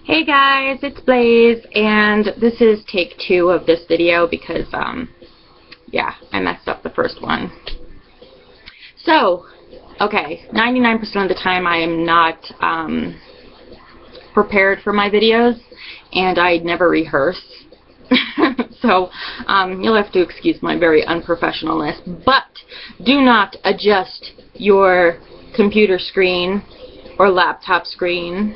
Hey guys, it's Blaize, and this is take 2 of this video because, yeah, I messed up the first one. So, okay, 99% of the time I am not, prepared for my videos, and I never rehearse. So, you'll have to excuse my very unprofessionalness, but do not adjust your computer screen or laptop screen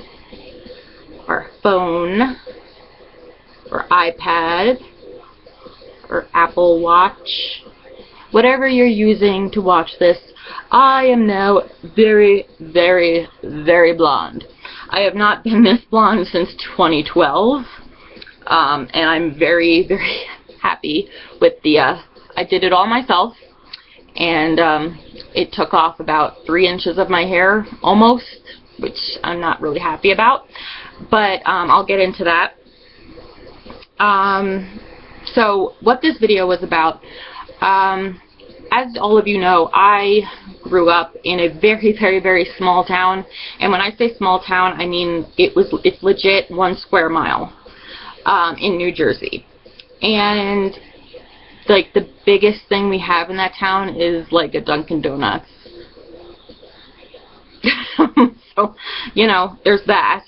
or phone or iPad or Apple Watch, whatever you're using to watch this. I am now very, very, very blonde. I have not been this blonde since 2012, and I'm very, very happy with the, I did it all myself, and it took off about 3 inches of my hair, almost, which I'm not really happy about. But I'll get into that. So what this video was about, as all of you know, I grew up in a very, very, very small town. And when I say small town, I mean it's legit 1 square mile in New Jersey. And like the biggest thing we have in that town is like a Dunkin' Donuts. So, you know, there's that.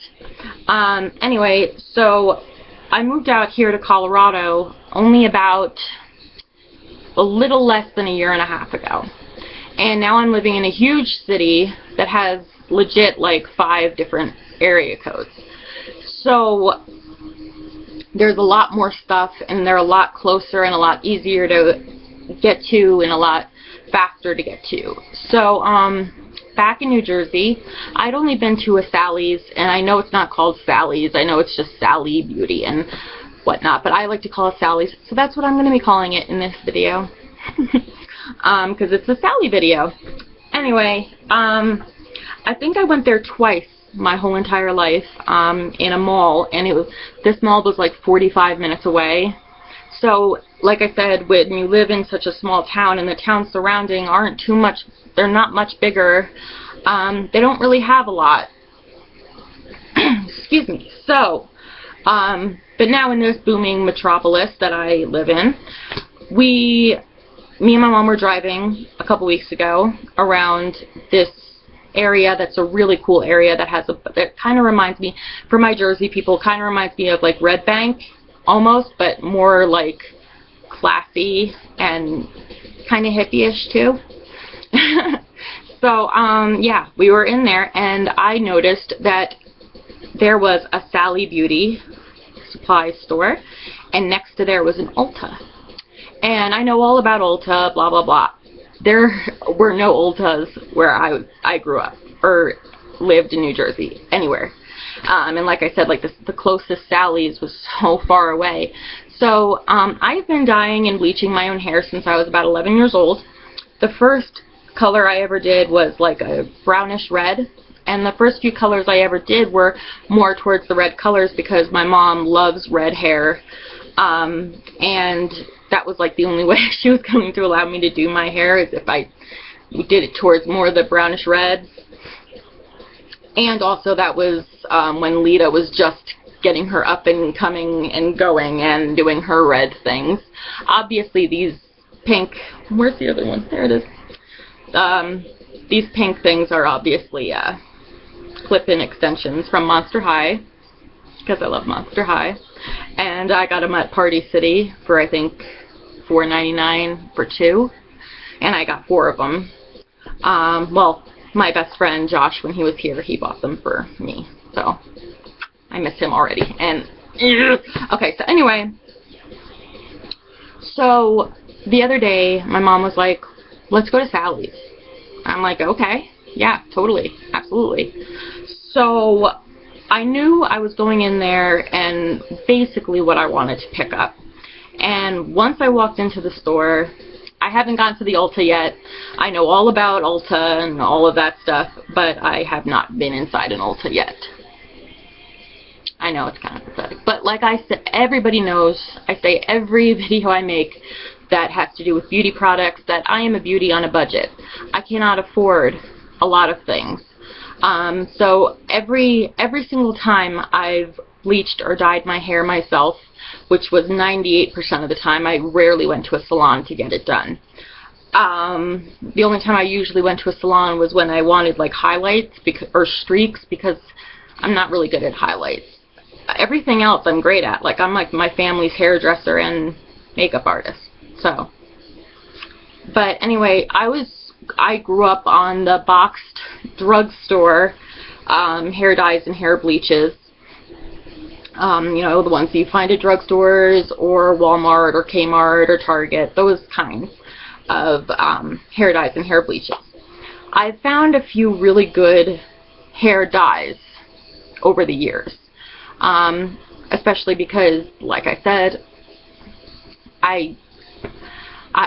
Anyway, so I moved out here to Colorado only about a little less than a year and a half ago. And now I'm living in a huge city that has legit like 5 different area codes. So there's a lot more stuff, and they're a lot closer and a lot easier to get to and a lot faster to get to. So, back in New Jersey, I'd only been to a Sally's, and I know it's not called Sally's, I know it's just Sally Beauty and whatnot, but I like to call it Sally's, so that's what I'm going to be calling it in this video, because it's a Sally video. Anyway, I think I went there twice my whole entire life, in a mall, and this mall was like 45 minutes away. So, like I said, when you live in such a small town and the towns surrounding aren't too much, they're not much bigger, they don't really have a lot. Excuse me. So, but now in this booming metropolis that I live in, me and my mom were driving a couple weeks ago around this area that's a really cool area that kind of reminds me, for my Jersey people, kind of reminds me of like Red Bank, almost, but more like classy and kind of hippie-ish too. So, yeah, we were in there, and I noticed that there was a Sally Beauty supply store, and next to there was an Ulta. And I know all about Ulta, blah, blah, blah. There were no Ultas where I grew up, or lived in New Jersey, anywhere. And like I said, like the closest Sally's was so far away. So I've been dyeing and bleaching my own hair since I was about 11 years old. The first color I ever did was like a brownish red, and the first few colors I ever did were more towards the red colors because my mom loves red hair, and that was like the only way she was going to allow me to do my hair, is if I did it towards more of the brownish reds. And also that was when Lita was just getting her up and coming and going and doing her red things. Obviously these pink, where's the other one? There it is. These pink things are obviously clip-in extensions from Monster High, because I love Monster High. And I got them at Party City for, I think, $4.99 for 2. And I got 4 of them. Well, my best friend Josh, when he was here, he bought them for me. So I miss him already. And okay, so anyway, so the other day my mom was like, let's go to Sally's. I'm like, okay, yeah, totally, absolutely. So I knew I was going in there and basically what I wanted to pick up. And once I walked into the store, I haven't gotten to the Ulta yet. I know all about Ulta and all of that stuff, but I have not been inside an Ulta yet. I know it's kind of pathetic, but like I said, everybody knows, I say every video I make that has to do with beauty products, that I am a beauty on a budget. I cannot afford a lot of things. So every single time I've bleached or dyed my hair myself, which was 98% of the time. I rarely went to a salon to get it done. The only time I usually went to a salon was when I wanted like highlights or streaks, because I'm not really good at highlights. Everything else I'm great at. Like, I'm like my family's hairdresser and makeup artist. So, but anyway, I grew up on the boxed drugstore hair dyes and hair bleaches. You know, the ones you find at drugstores or Walmart or Kmart or Target, those kinds of hair dyes and hair bleaches. I've found a few really good hair dyes over the years, especially because, like I said,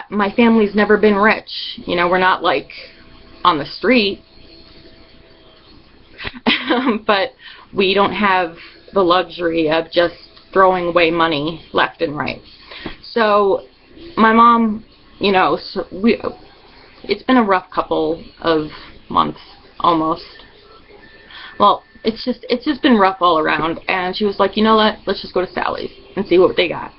my family's never been rich. You know, we're not like on the street, but we don't have the luxury of just throwing away money left and right. So my mom, you know, it's been a rough couple of months almost. Well, it's just been rough all around, and she was like, you know what, let's just go to Sally's and see what they got.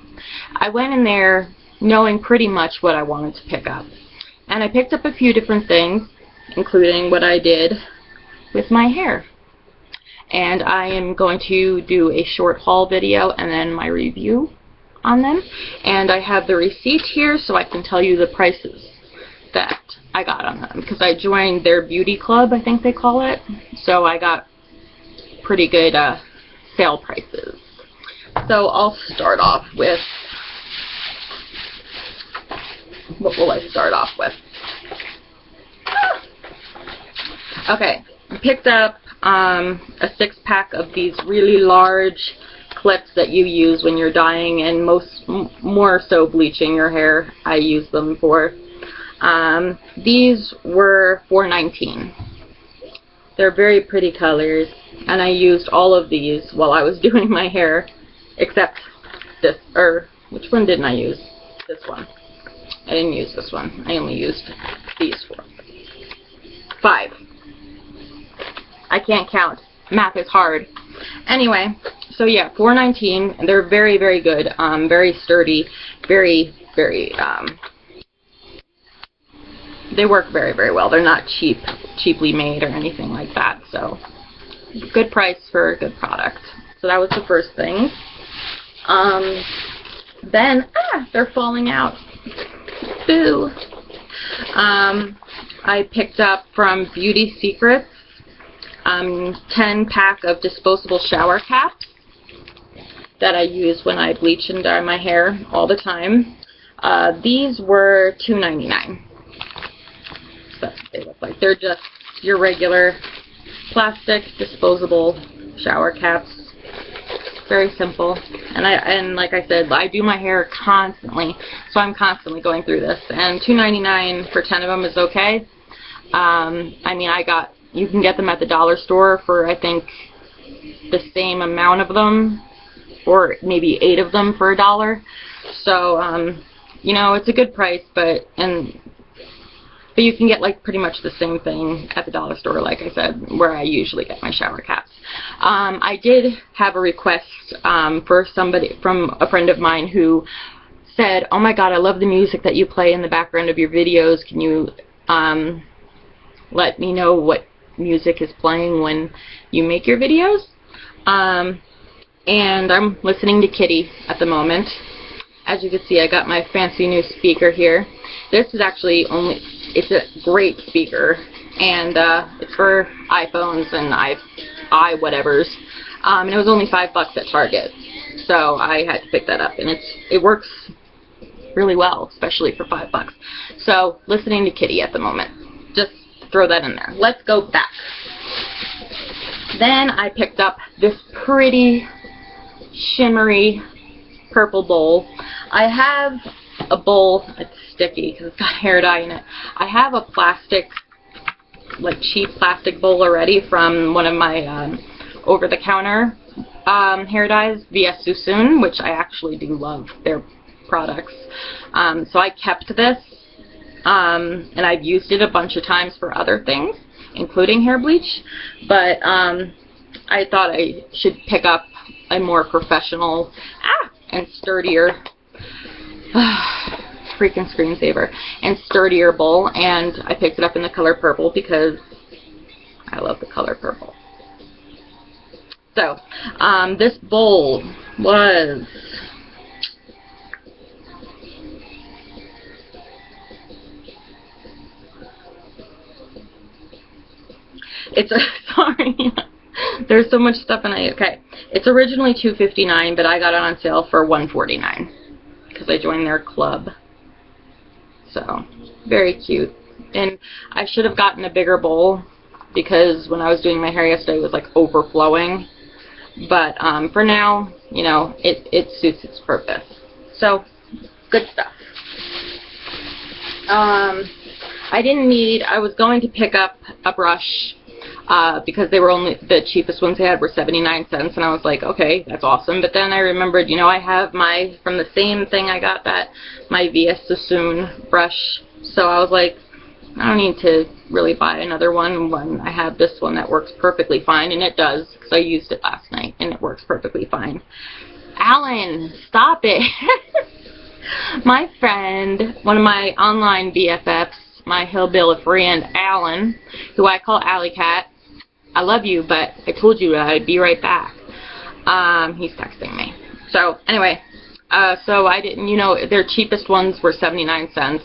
I went in there knowing pretty much what I wanted to pick up, and I picked up a few different things, including what I did with my hair. And I am going to do a short haul video and then my review on them. And I have the receipt here so I can tell you the prices that I got on them, because I joined their beauty club, I think they call it. So I got pretty good sale prices. So I'll start off with, what will I start off with? Okay, I picked up a 6-pack of these really large clips that you use when you're dyeing and more so bleaching your hair. I use them for. These were $4.19. They're very pretty colors, and I used all of these while I was doing my hair, except this, or which one didn't I use? This one. I didn't use this one. I only used these 4. 5. I can't count. Math is hard. Anyway, so yeah, $4.19, and they're very, very good. Very sturdy. Very, very, they work very, very well. They're not cheaply made or anything like that. So, good price for a good product. So that was the first thing. Then, they're falling out. Boo. I picked up from Beauty Secrets 10-pack of disposable shower caps that I use when I bleach and dye my hair all the time. These were $2.99. So that's what they look like. They're just your regular plastic disposable shower caps. Very simple. And like I said, I do my hair constantly, so I'm constantly going through this. And $2.99 for 10 of them is okay. I mean, you can get them at the dollar store for, I think, the same amount of them, or maybe 8 of them for $1. So, you know, it's a good price, but you can get like pretty much the same thing at the dollar store, like I said, where I usually get my shower caps. I did have a request from a friend of mine who said, "Oh my God, I love the music that you play in the background of your videos. Can you let me know what music is playing when you make your videos?" And I'm listening to Kitty at the moment. As you can see, I got my fancy new speaker here. This is actually it's a great speaker, and it's for iPhones and i-whatevers. And it was only $5 at Target, so I had to pick that up, and it works really well, especially for $5. So, listening to Kitty at the moment. Just throw that in there. Let's go back. Then I picked up this pretty shimmery purple bowl. I have a bowl, it's sticky because it's got hair dye in it. I have a plastic, like cheap plastic bowl already from one of my over-the-counter hair dyes via Susun, which I actually do love their products. So I kept this, and I've used it a bunch of times for other things, including hair bleach, but I thought I should pick up a more professional and sturdier freaking screensaver and sturdier bowl, and I picked it up in the color purple because I love the color purple. So this bowl was sorry. There's so much stuff in it. Okay. It's originally $2.59, but I got it on sale for $1.49 because I joined their club. So, very cute. And I should have gotten a bigger bowl because when I was doing my hair yesterday, it was like overflowing. But for now, you know, it suits its purpose. So, good stuff. I was going to pick up a brush because they were only, the cheapest ones they had were 79 cents, and I was like, okay, that's awesome. But then I remembered, you know, I have from the same thing I got my VS Sassoon brush, so I was like, I don't need to really buy another one when I have this one that works perfectly fine, and it does, because I used it last night, and it works perfectly fine. Alan, stop it! My friend, one of my online BFFs, my hillbilly friend Alan, who I call Alley Cat. I love you, but I told you that I'd be right back. He's texting me. So anyway, so I didn't, you know, their cheapest ones were 79 cents.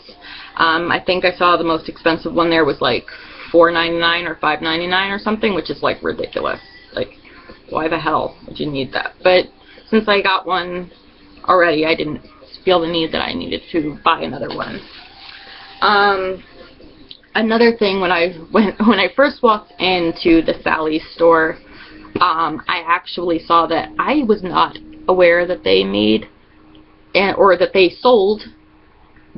I think I saw the most expensive one there was like $4.99 or $5.99 or something, which is like ridiculous. Like, why the hell would you need that? But since I got one already, I didn't feel the need that I needed to buy another one. Another thing, when I first walked into the Sally store, I actually saw that I was not aware that they made or that they sold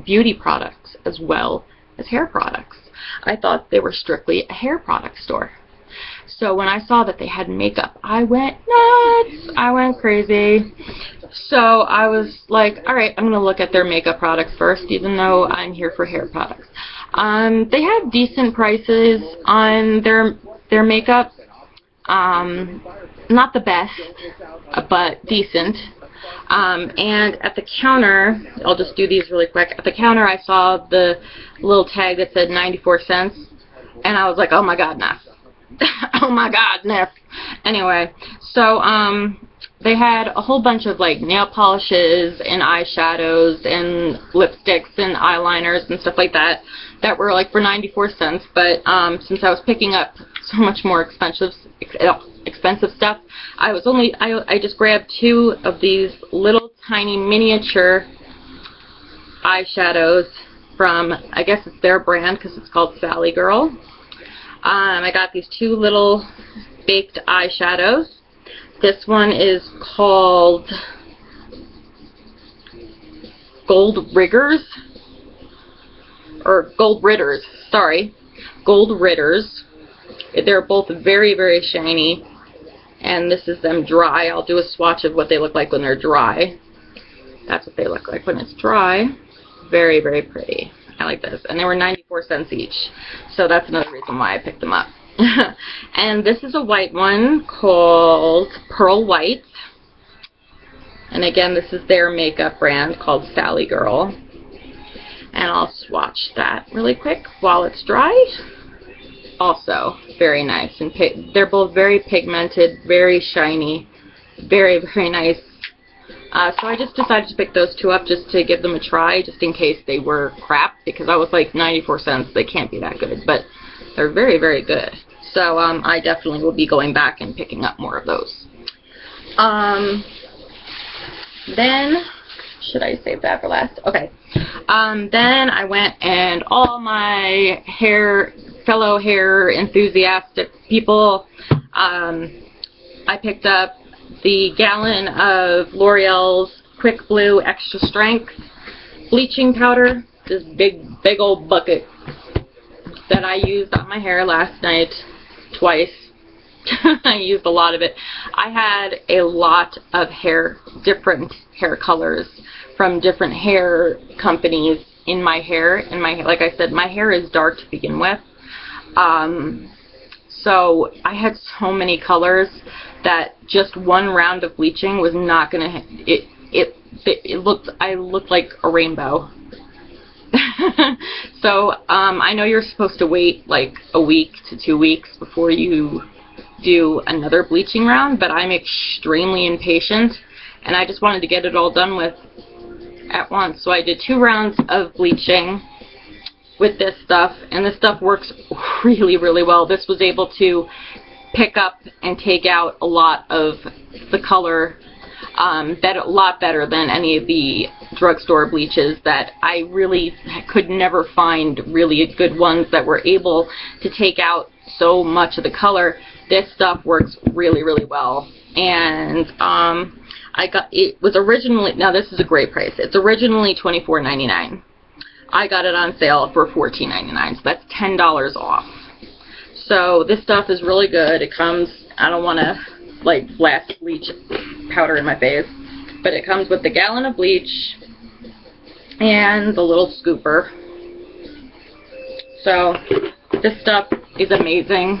beauty products as well as hair products. I thought they were strictly a hair product store. So when I saw that they had makeup, I went nuts. I went crazy. So I was like, alright, I'm going to look at their makeup products first, even though I'm here for hair products. They have decent prices on their makeup. Not the best, but decent. And at the counter, I'll just do these really quick. At the counter, I saw the little tag that said 94 cents, and I was like, oh my god, Neff. Oh my god, Neff. Anyway, so they had a whole bunch of like nail polishes and eyeshadows and lipsticks and eyeliners and stuff like that were like for 94 cents. But since I was picking up so much more expensive stuff, I just grabbed two of these little tiny miniature eyeshadows from, I guess it's their brand because it's called Sally Girl. I got these two little baked eyeshadows. This one is called Gold Riggers, or Gold Ridders, sorry. Gold Ridders. They're both very, very shiny, and this is them dry. I'll do a swatch of what they look like when they're dry. That's what they look like when it's dry. Very, very pretty. I like this. And they were 94 cents each. So that's another reason why I picked them up. And this is a white one called Pearl White. And again, this is their makeup brand called Sally Girl. And I'll swatch that really quick while it's dry. Also, very nice. And they're both very pigmented, very shiny, very, very nice. So I just decided to pick those two up just to give them a try, just in case they were crap, because I was like 94 cents, they can't be that good, but they're very, very good. So I definitely will be going back and picking up more of those. Then, should I save that for last? Okay. Then I went and all my fellow hair enthusiastic people, I picked up the gallon of L'Oreal's Quick Blue Extra Strength bleaching powder. This big old bucket that I used on my hair last night twice. I used a lot of it. I had a lot of different hair colors from different hair companies in my hair. Like I said, my hair is dark to begin with. So I had so many colors that just one round of bleaching was not gonna. I looked like a rainbow. So I know you're supposed to wait like a week to 2 weeks before you do another bleaching round, but I'm extremely impatient and I just wanted to get it all done with at once. So I did 2 rounds of bleaching with this stuff, and this stuff works really, really well. This was able to pick up and take out a lot of the color a lot better than any of the drugstore bleaches that I really could never find really good ones that were able to take out so much of the color. This stuff works really, really well. And it was originally, now this is a great price, it's originally $24.99. I got it on sale for $14.99, so that's $10 off. So this stuff is really good. It comes, I don't want to like blast bleach powder in my face, but it comes with the gallon of bleach and the little scooper. So this stuff is amazing.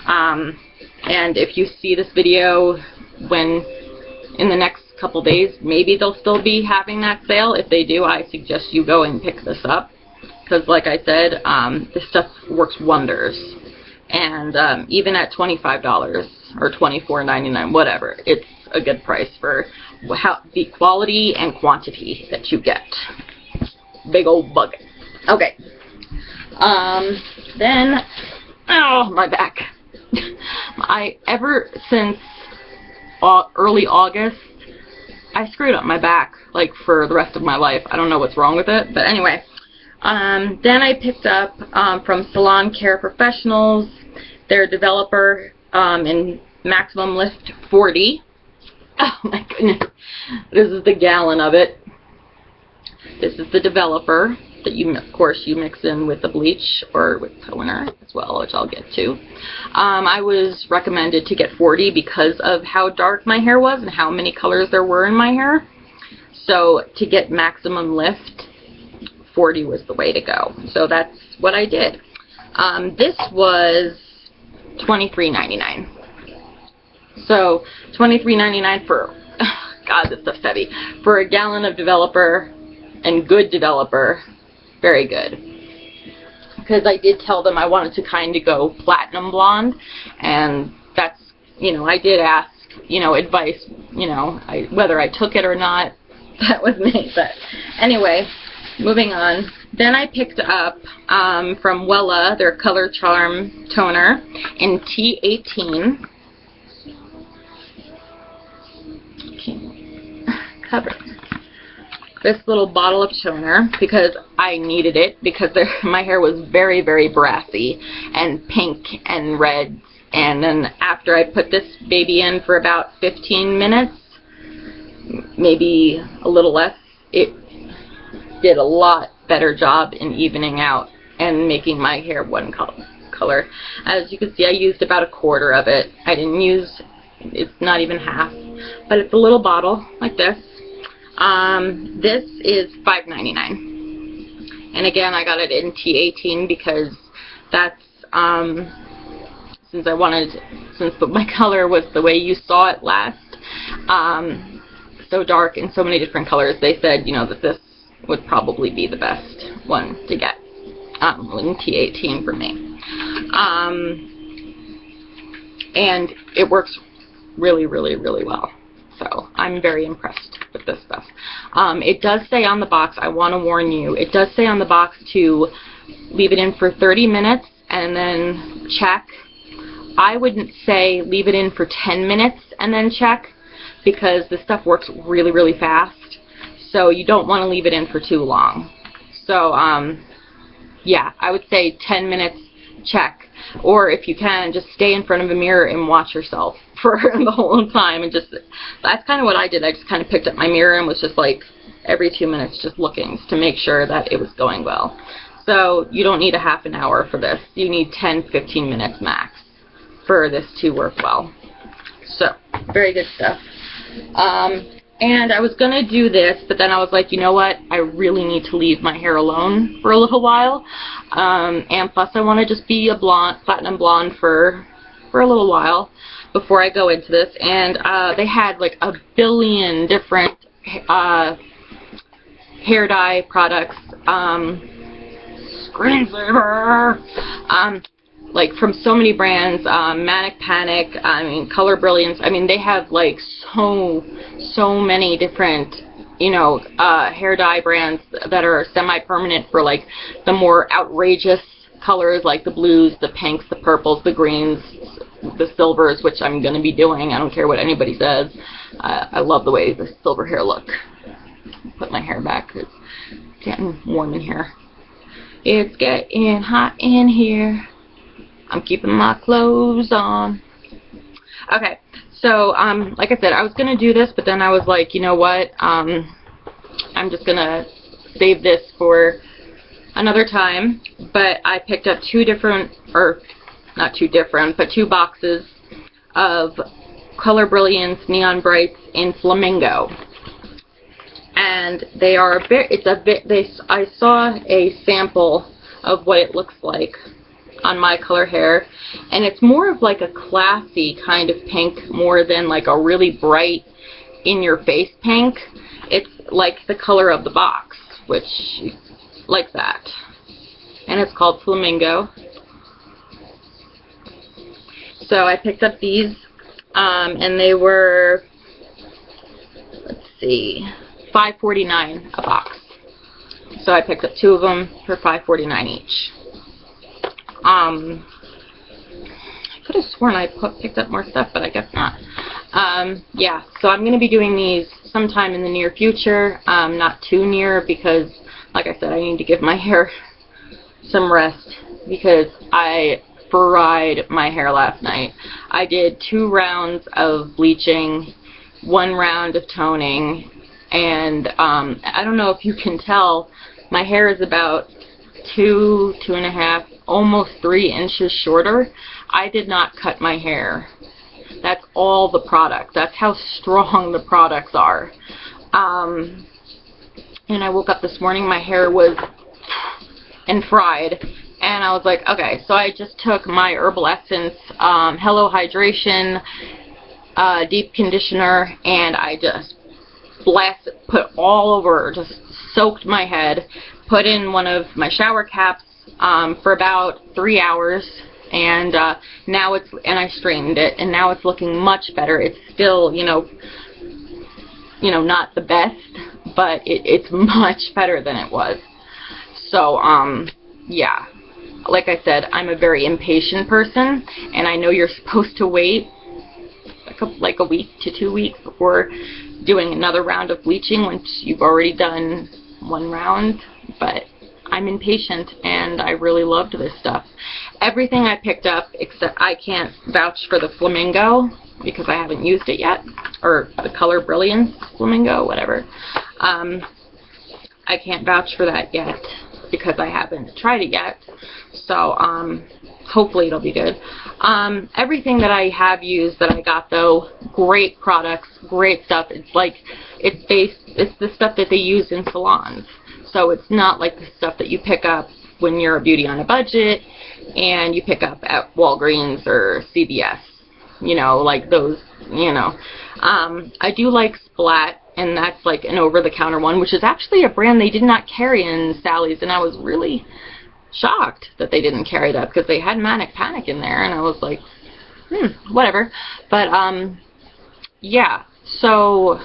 And if you see this video when in the next couple days, maybe they'll still be having that sale. If they do, I suggest you go and pick this up, because like I said, this stuff works wonders. And even at $25 or $24.99, whatever, it's a good price for the quality and quantity that you get. Big old bucket. Okay. Then, oh, my back. Ever since early August, I screwed up my back, like, for the rest of my life. I don't know what's wrong with it, but anyway. Then I picked up from Salon Care Professionals, their developer in Maximum Lift 40. Oh my goodness. This is the gallon of it. This is the developer that you, of course, you mix in with the bleach or with toner as well, which I'll get to. I was recommended to get 40 because of how dark my hair was and how many colors there were in my hair. So to get maximum lift, 40 was the way to go. So that's what I did. This was $23.99. So $23.99 for, oh God, this stuff's heavy, for a gallon of developer, and good developer. Very good. Because I did tell them I wanted to kind of go platinum blonde, and that's, you know, I did ask, you know, advice, you know, whether I took it or not, that was me. But anyway, moving on. Then I picked up from Wella their Color Charm toner in T18. Cover this little bottle of toner because I needed it, because my hair was very, very brassy and pink and red. And then after I put this baby in for about 15 minutes, maybe a little less, it did a lot better job in evening out and making my hair one color. As you can see, I used about a quarter of it. I didn't use, it's not even half, but it's a little bottle like this. This is $5.99, and again, I got it in T18 because that's since my color was the way you saw it last, so dark and so many different colors. They said, you know, that this would probably be the best one to get in T18 for me, and it works really, really, really well. So I'm very impressed with this stuff. It does say on the box, I want to warn you, it does say on the box to leave it in for 30 minutes and then check. I wouldn't say leave it in for 10 minutes and then check, because this stuff works really, really fast. So you don't want to leave it in for too long. So yeah, I would say 10 minutes, check. Or if you can, just stay in front of a mirror and watch yourself for the whole time. And just, that's kind of what I did. I just kind of picked up my mirror and was just like every 2 minutes just looking to make sure that it was going well. So you don't need a half an hour for this. You need 10-15 minutes max for this to work well. So very good stuff. And I was going to do this, but then I was like, you know what? I really need to leave my hair alone for a little while. And plus I want to just be a blonde, platinum blonde for for a little while before I go into this, and they had like a billion different hair dye products, screensaver, like from so many brands, Manic Panic, I mean Color Brilliance, I mean they have like so many different, you know, hair dye brands that are semi-permanent for like the more outrageous colors, like the blues, the pinks, the purples, the greens, the silvers, which I'm going to be doing. I don't care what anybody says. I love the way the silver hair look. Put my hair back. It's getting warm in here. It's getting hot in here. I'm keeping my clothes on. Okay, so like I said, I was going to do this, but then I was like, you know what? I'm just going to save this for another time. But I picked up two different, or not two different, but two boxes of Color Brilliance Neon Brights in Flamingo. And they are I saw a sample of what it looks like on my color hair, and it's more of like a classy kind of pink more than like a really bright in your face pink. It's like the color of the box, which like that, and it's called Flamingo. So I picked up these, and they were, let's see, $5.49 a box. So I picked up two of them for $5.49 each. I could have sworn I picked up more stuff, but I guess not. Yeah, so I'm going to be doing these sometime in the near future, not too near, because, like I said, I need to give my hair some rest, because I fried my hair last night. I did 2 rounds of bleaching, 1 round of toning, and I don't know if you can tell, my hair is about 2.5, almost 3 inches shorter. I did not cut my hair. That's all the product. That's how strong the products are. And I woke up this morning, my hair was fried, and I was like, okay, so I just took my Herbal Essence Hello Hydration deep conditioner, and I just put all over, just soaked my head, put in one of my shower caps for about 3 hours, and now and I straightened it, and now it's looking much better. It's still, you know, not the best, but it's much better than it was. So, yeah, like I said, I'm a very impatient person, and I know you're supposed to wait like a week to 2 weeks before doing another round of bleaching once you've already done 1 round, but I'm impatient, and I really loved this stuff. Everything I picked up, except I can't vouch for the Flamingo because I haven't used it yet, or the Color Brilliance Flamingo, whatever. I can't vouch for that yet because I haven't tried it yet, so hopefully it'll be good. Everything that I have used that I got, though, great products, great stuff. It's like, it's the stuff that they use in salons. So it's not like the stuff that you pick up when you're a beauty on a budget and you pick up at Walgreens or CVS. You know, like those, you know. I do like Splat, and that's like an over-the-counter one, which is actually a brand they did not carry in Sally's, and I was really shocked that they didn't carry that because they had Manic Panic in there, and I was like, whatever. But, yeah, so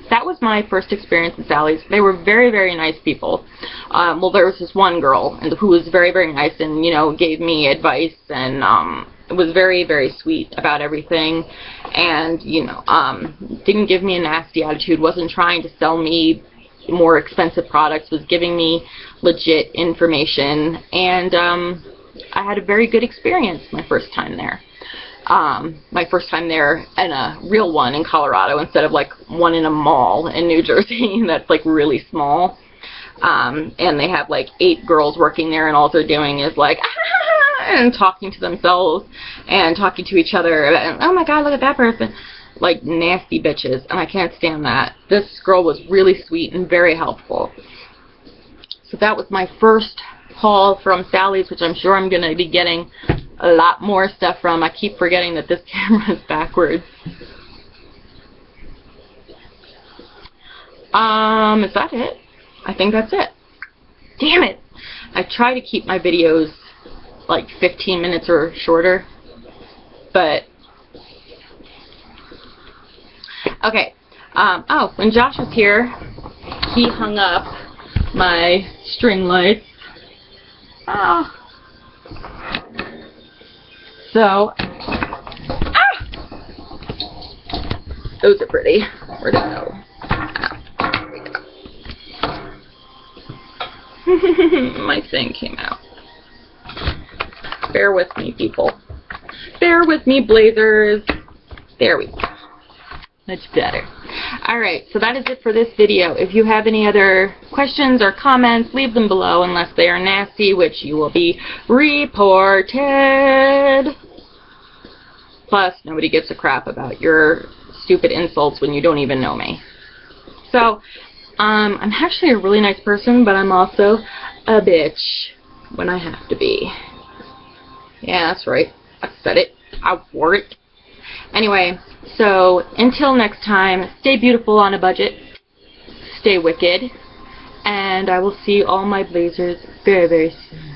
that was my first experience at Sally's. They were very, very nice people. Well, there was this one girl who was very, very nice and, you know, gave me advice and was very, very sweet about everything, and, you know, didn't give me a nasty attitude, wasn't trying to sell me more expensive products, was giving me legit information, and I had a very good experience my first time there. My first time there in a real one in Colorado instead of like one in a mall in New Jersey that's like really small. And they have like 8 girls working there, and all they're doing is like and talking to themselves and talking to each other and, oh my god, look at that person, like nasty bitches, and I can't stand that. This girl was really sweet and very helpful. So that was my first haul from Sally's, which I'm sure I'm going to be getting a lot more stuff from. I keep forgetting that this camera is backwards. Is that it? I think that's it. Damn it! I try to keep my videos like 15 minutes or shorter, but okay. Oh, when Josh was here, he hung up my string lights. Oh. So, those are pretty. Where'd it go? My thing came out. Bear with me, people. Bear with me, Blazers. There we go. Much better. Alright, so that is it for this video. If you have any other questions or comments, leave them below unless they are nasty, which you will be reported. Plus, nobody gives a crap about your stupid insults when you don't even know me. So, I'm actually a really nice person, but I'm also a bitch when I have to be. Yeah, that's right. I said it. I wore it. Anyway, so until next time, stay beautiful on a budget, stay wicked, and I will see all my Blazers very, very soon.